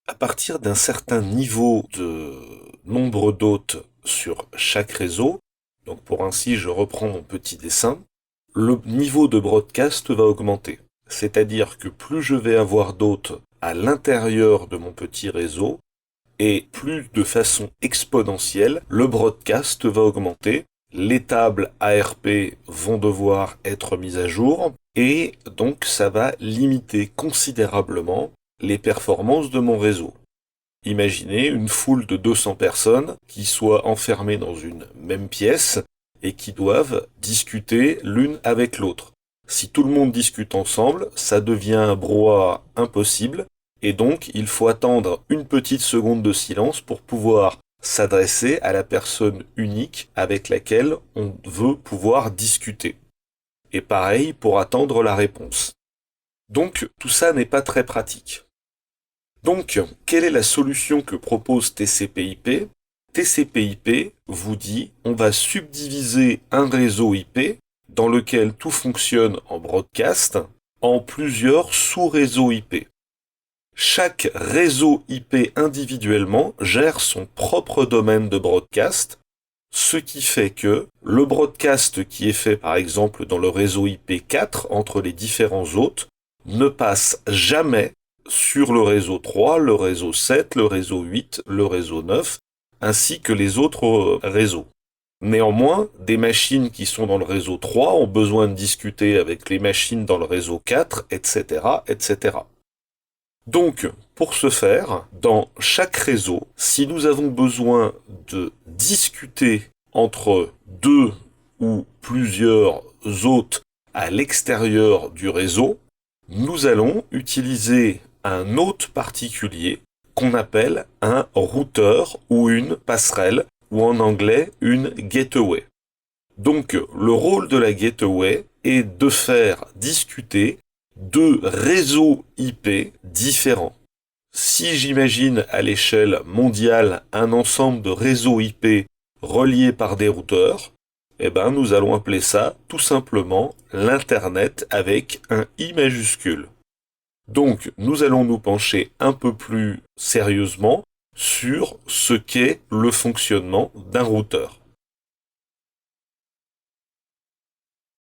À partir d'un certain niveau de nombre d'hôtes sur chaque réseau, donc pour ainsi je reprends mon petit dessin, le niveau de broadcast va augmenter. C'est-à-dire que plus je vais avoir d'hôtes à l'intérieur de mon petit réseau, et plus de façon exponentielle, le broadcast va augmenter. Les tables ARP vont devoir être mises à jour, et donc ça va limiter considérablement les performances de mon réseau. Imaginez une foule de 200 personnes qui soient enfermées dans une même pièce et qui doivent discuter l'une avec l'autre. Si tout le monde discute ensemble, ça devient un brouhaha impossible et donc il faut attendre une petite seconde de silence pour pouvoir s'adresser à la personne unique avec laquelle on veut pouvoir discuter. Et pareil pour attendre la réponse. Donc tout ça n'est pas très pratique. Donc, quelle est la solution que propose TCP/IP? TCP/IP vous dit on va subdiviser un réseau IP dans lequel tout fonctionne en broadcast en plusieurs sous-réseaux IP. Chaque réseau IP individuellement gère son propre domaine de broadcast, ce qui fait que le broadcast qui est fait par exemple dans le réseau IP 4 entre les différents hôtes ne passe jamais sur le réseau 3, le réseau 7, le réseau 8, le réseau 9, ainsi que les autres réseaux. Néanmoins, des machines qui sont dans le réseau 3 ont besoin de discuter avec les machines dans le réseau 4, etc., etc. Donc, pour ce faire, dans chaque réseau, si nous avons besoin de discuter entre deux ou plusieurs hôtes à l'extérieur du réseau, nous allons utiliser un hôte particulier qu'on appelle un routeur ou une passerelle, ou en anglais une gateway. Donc le rôle de la gateway est de faire discuter deux réseaux IP différents. Si j'imagine à l'échelle mondiale un ensemble de réseaux IP reliés par des routeurs, eh ben nous allons appeler ça tout simplement l'Internet avec un I majuscule. Donc nous allons nous pencher un peu plus sérieusement sur ce qu'est le fonctionnement d'un routeur.